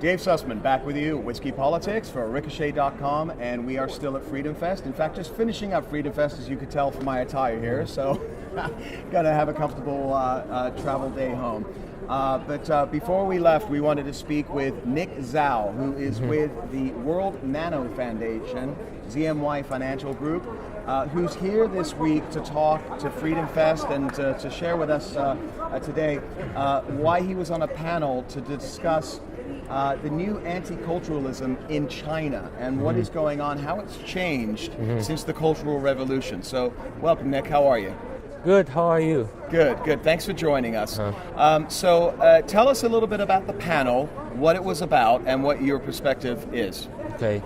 Dave Sussman back with you at Whiskey Politics for Ricochet.com, and we are still at Freedom Fest. In fact, just finishing up Freedom Fest, as you could tell from my attire here, so gonna have a comfortable travel day home. But before we left, we wanted to speak with Nick Zhao, who is with the World Nano Foundation, ZMY Financial Group, who's here this week to talk to Freedom Fest and to share with us today why he was on a panel to discuss the new anti-culturalism in China and what is going on, how it's changed since the Cultural Revolution. So welcome, Nick. How are you? Good. How are you? Good, good. Thanks for joining us. So tell us a little bit about the panel, what it was about, and what your perspective is. Okay.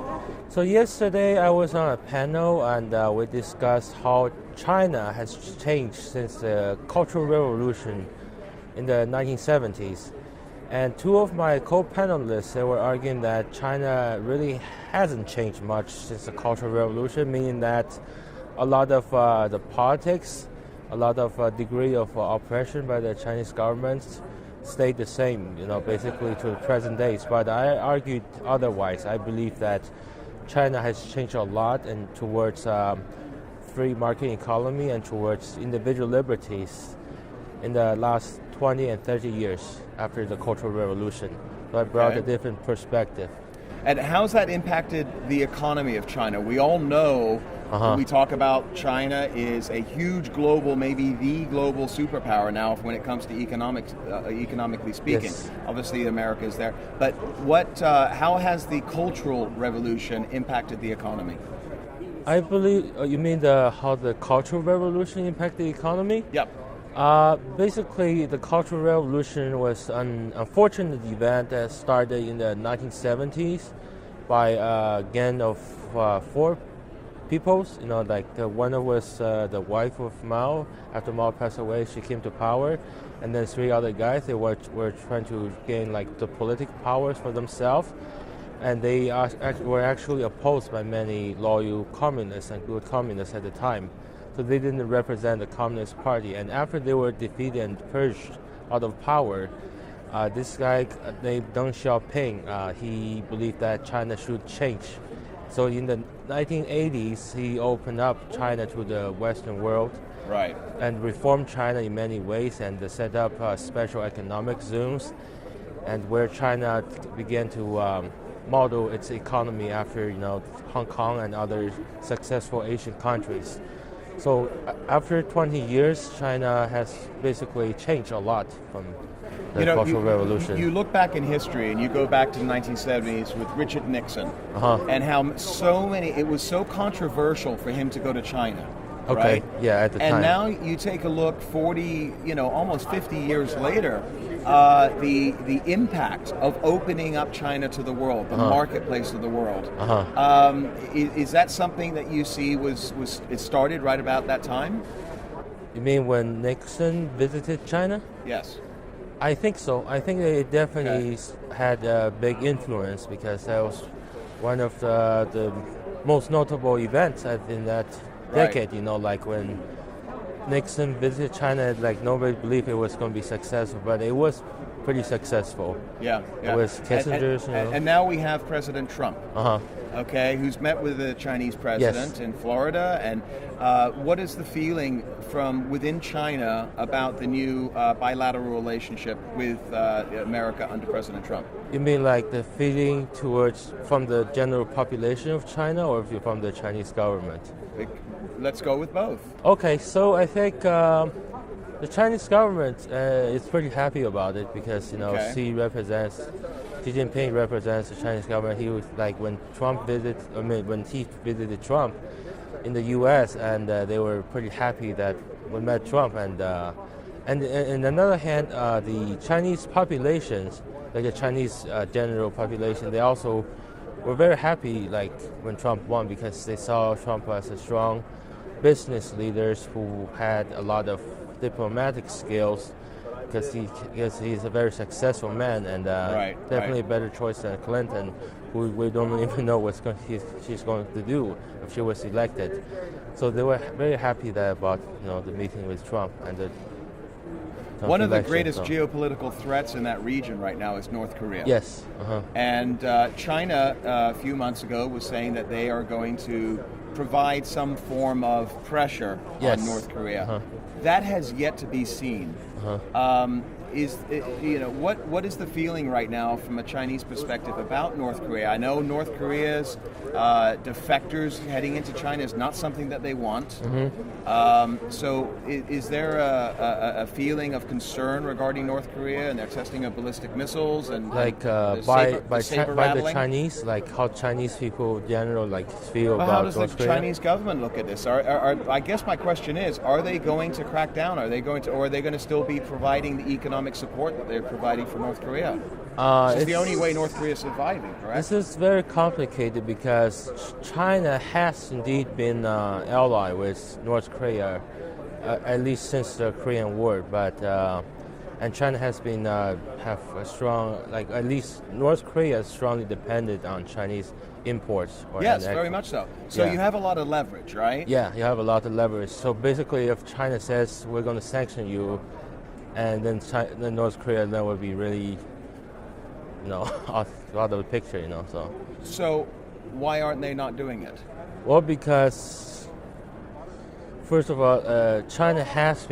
So yesterday I was on a panel and we discussed how China has changed since the Cultural Revolution in the 1970s. And two of my co-panelists, they were arguing that China really hasn't changed much since the Cultural Revolution, meaning that a lot of the politics, a lot of degree of oppression by the Chinese government stayed the same, basically to the present days. But I argued otherwise. I believe that China has changed a lot and towards free market economy and towards individual liberties in the last 20 and 30 years after the Cultural Revolution. So I brought a different perspective. And how's that impacted the economy of China? We all know when we talk about China is a huge global, maybe the global superpower now when it comes to economically speaking. Yes. Obviously America is there. But how has the Cultural Revolution impacted the economy? I believe, you mean how the Cultural Revolution impacted the economy? Yep. Basically, the Cultural Revolution was an unfortunate event that started in the 1970s by a gang of four peoples. One was the wife of Mao. After Mao passed away, she came to power, and then three other guys. They were trying to gain the political powers for themselves, and they were actually opposed by many loyal communists and good communists at the time. So they didn't represent the Communist Party. And after they were defeated and purged out of power, this guy named Deng Xiaoping, he believed that China should change. So in the 1980s, he opened up China to the Western world, right, and reformed China in many ways, and set up special economic zones, and where China began to model its economy after Hong Kong and other successful Asian countries. So after 20 years, China has basically changed a lot from the Cultural Revolution. You look back in history and you go back to the 1970s with Richard Nixon and how it was so controversial for him to go to China. Okay, right? Yeah, at the time. And now you take a look 40, almost 50 years later, the impact of opening up China to the world, the marketplace of the world. Is that something that you see it started right about that time? You mean when Nixon visited China? Yes. I think so. I think it definitely had a big influence because that was one of the most notable events in that decade. Like when Nixon visited China, nobody believed it was going to be successful, but it was pretty successful. Yeah. It was Kissinger's. And now we have President Trump. Okay, who's met with the Chinese president in Florida, and what is the feeling from within China about the new bilateral relationship with America under President Trump? You mean the feeling from the general population of China, or from the Chinese government? Let's go with both. Okay, so I think the Chinese government is pretty happy about it because Xi Jinping represents the Chinese government. He was when he visited Trump in the U.S. and they were pretty happy that we met Trump. And on the other hand, the Chinese populations, the Chinese general population, they also were very happy when Trump won because they saw Trump as a strong business leaders who had a lot of diplomatic skills because he's a very successful man and definitely a better choice than Clinton, who we don't even know what she's going to do if she was elected. So they were very happy about the meeting with Trump. And One of the like that, greatest so. geopolitical threats in that region right now is North Korea. Yes. And China, a few months ago, was saying that they are going to provide some form of pressure Yes. on North Korea. Uh-huh. That has yet to be seen. What is the feeling right now from a Chinese perspective about North Korea? I know North Korea's defectors heading into China is not something that they want. So is there a feeling of concern regarding North Korea and their testing of ballistic missiles and Like the by saber the rattling? Chinese, like how Chinese people in general like feel Well, about how does North the Korea? Chinese government look at this? I guess my question is: are they going to crack down? Or are they going to still be providing the economic support that they're providing for North Korea? This is the only way North Korea is surviving, correct? This is very complicated because China has indeed been ally with North Korea, at least since the Korean War. But and China has been have a strong, like at least North Korea is strongly dependent on Chinese imports. Yes, very much so. So Yeah. you have a lot of leverage, right? Yeah, you have a lot of leverage. So basically, if China says we're going to sanction you, and then then North Korea then would be really, out of the picture, So why aren't they not doing it? Well, because first of all, China has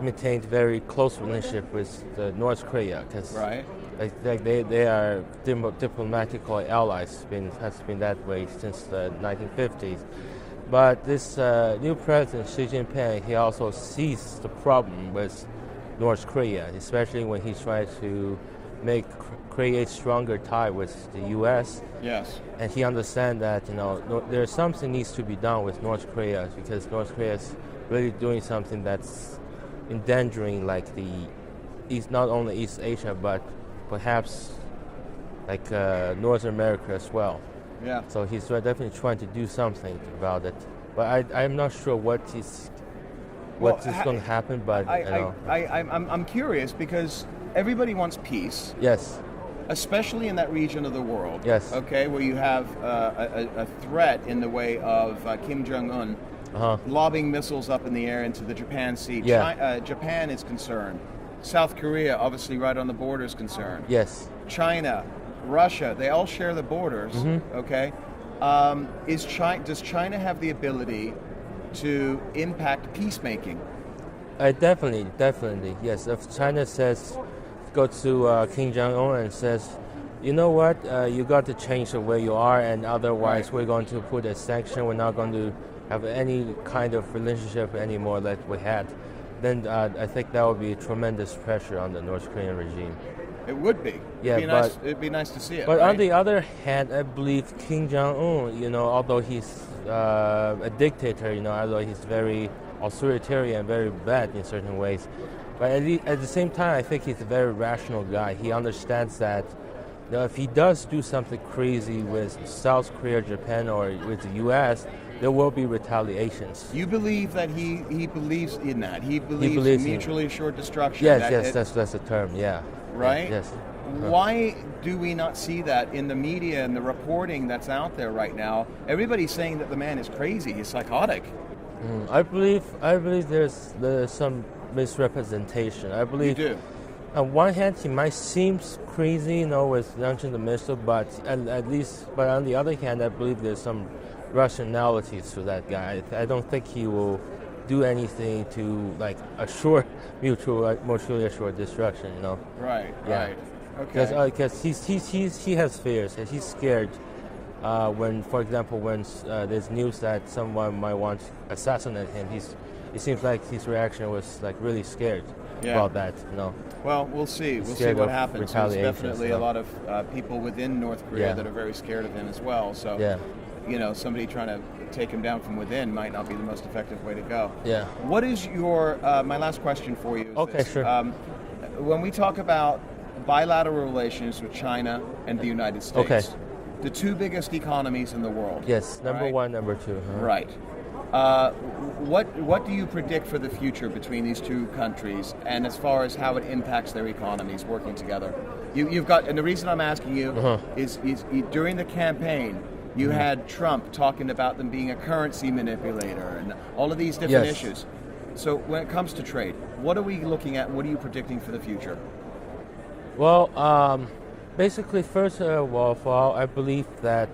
maintained very close relationship with North Korea because Right. like they are diplomatical allies. Has been that way since the 1950s. But this new president Xi Jinping, he also sees the problem with North Korea, especially when he tries to create stronger tie with the U.S. Yes. And he understands that there's something needs to be done with North Korea because North Korea is really doing something that's endangering not only East Asia but perhaps like North America as well. Yeah. So he's definitely trying to do something about it, but I'm not sure what is going to happen. But I'm curious because everybody wants peace. Yes. Especially in that region of the world. Yes. Okay, where you have a threat in the way of Kim Jong Un lobbing missiles up in the air into the Japan Sea. Yeah. Japan is concerned. South Korea, obviously, right on the border, is concerned. Yes. China, Russia, they all share the borders. Okay, does China have the ability to impact peacemaking? Definitely, yes. If China says, go to Kim Jong Un and says, you know what, you got to change the way you are, and otherwise we're going to put a sanction. We're not going to have any kind of relationship anymore that we had. Then I think that would be tremendous pressure on the North Korean regime. It would be. Yeah, it'd be nice to see it. But right? on the other hand, I believe Kim Jong Un, although he's a dictator, although he's very authoritarian, very bad in certain ways, but at the same time, I think he's a very rational guy. He understands that if he does do something crazy with South Korea, Japan, or with the U.S., there will be retaliations. You believe that he believes in that? He believes mutually assured destruction? Yes, that's the term, yeah. Right? Yes. Why do we not see that in the media and the reporting that's out there right now? Everybody's saying that the man is crazy, he's psychotic. I believe there's some misrepresentation. I believe You do? on one hand he might seem crazy, with launching the missile, but but on the other hand, I believe there's some rationalities to that guy. I don't think he will do anything to assure mutually assured destruction. Right. Yeah. Right. Okay. Because he has fears. He's scared when, for example, when there's news that someone might want to assassinate him. It seems like his reaction was really scared about that. Well, we'll see. We'll see what happens. There's definitely a lot of people within North Korea that are very scared of him as well. So, somebody trying to take him down from within might not be the most effective way to go. Yeah. What is your, my last question for you is this. Sure. When we talk about bilateral relations with China and the United States, the two biggest economies in the world. Yes, number one, number two. Right. What do you predict for the future between these two countries, and as far as how it impacts their economies working together? You've got, and the reason I'm asking you is during the campaign, you had Trump talking about them being a currency manipulator and all of these different issues. So when it comes to trade, what are we looking at? What are you predicting for the future? Well, basically, first of all, I believe that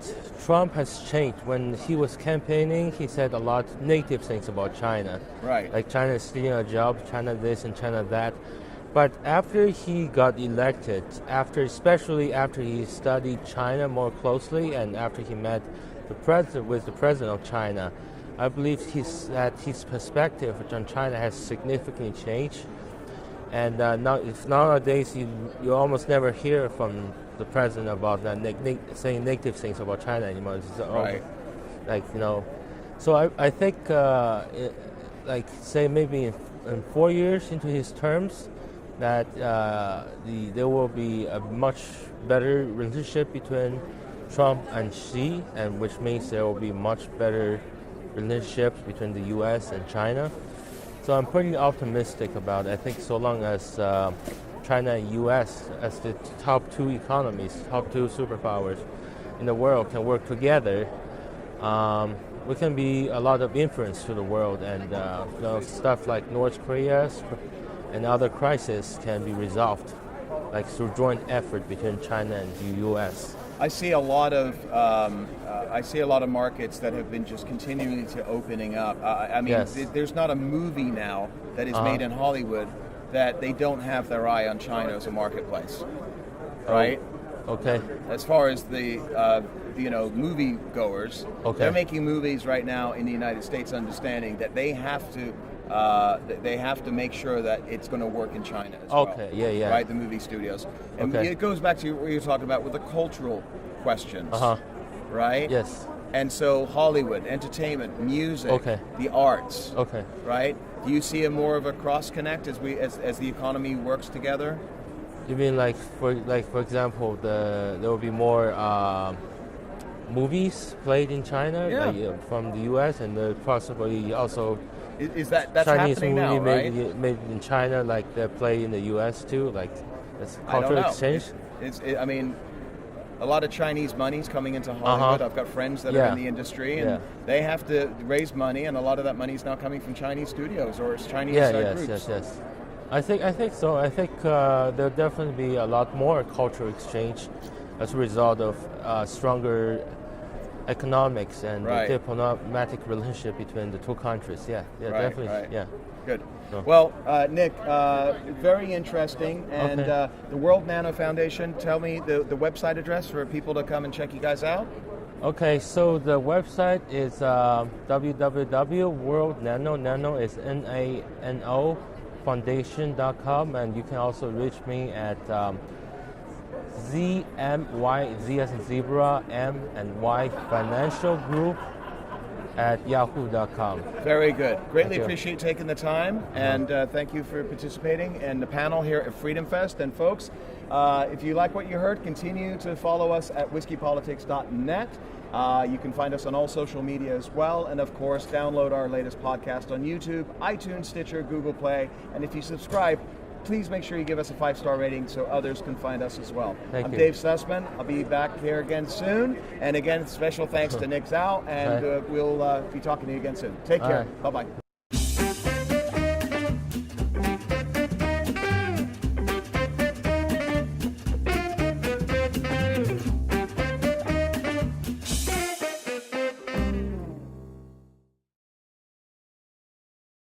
Trump has changed. When he was campaigning, he said a lot of negative things about China. Right. Like China is stealing our jobs, China this and China that. But after he got elected, especially after he studied China more closely and after he met the president of China, I believe his perspective on China has significantly changed. And nowadays you almost never hear from the president about that saying negative things about China anymore. It's right. So I think say maybe in 4 years into his terms, that there will be a much better relationship between Trump and Xi, and which means there will be much better relationships between the U.S. and China. So I'm pretty optimistic about it. I think so long as China and U.S. as the top two economies, top two superpowers in the world can work together, we can be a lot of influence to the world, and stuff like North Korea and other crises can be resolved, like through joint effort between China and the U.S. I see a lot of markets that have been just continuing to opening up. I mean, Yes. There's not a movie now that is made in Hollywood that they don't have their eye on China as a marketplace, right? Okay. As far as the movie goers, Okay. they're making movies right now in the United States, understanding that they have to make sure that it's going to work in China as well. Okay, yeah. Right, the movie studios. And Okay. it goes back to what you're talking about with the cultural questions, right? Yes. And so Hollywood, entertainment, music, Okay. the arts, Okay. right? Do you see more of a cross-connect as the economy works together? You mean for example, there will be more movies played in China, Yeah. From the U.S. and possibly also Is that's Chinese happening movie now, right? made in China, like they play in the U.S. too, like it's I don't cultural know. exchange. I mean, a lot of Chinese money's coming into Hollywood. I've got friends that are in the industry, and they have to raise money, and a lot of that money is now coming from Chinese studios or Chinese groups. Yes. I think so. I think there'll definitely be a lot more cultural exchange as a result of stronger economics and the diplomatic relationship between the two countries. Yeah, definitely. Right. Yeah. Good. So. Well, Nick, very interesting. And the World Nano Foundation, tell me the website address for people to come and check you guys out. Okay, so the website is www.worldnano, Nano is NANO, foundation.com, and you can also reach me at ZMY, Z as in zebra, M and Y Financial Group at yahoo.com. Very good. Greatly appreciate taking the time, and thank you for participating in the panel here at Freedom Fest. And folks, if you like what you heard, continue to follow us at whiskeypolitics.net. You can find us on all social media as well, and of course, download our latest podcast on YouTube, iTunes, Stitcher, Google Play, and if you subscribe, please make sure you give us a 5-star rating so others can find us as well. I'm Dave Sussman. I'll be back here again soon. And again, special thanks to Nick Zhao, and we'll be talking to you again soon. Take care. Bye-bye.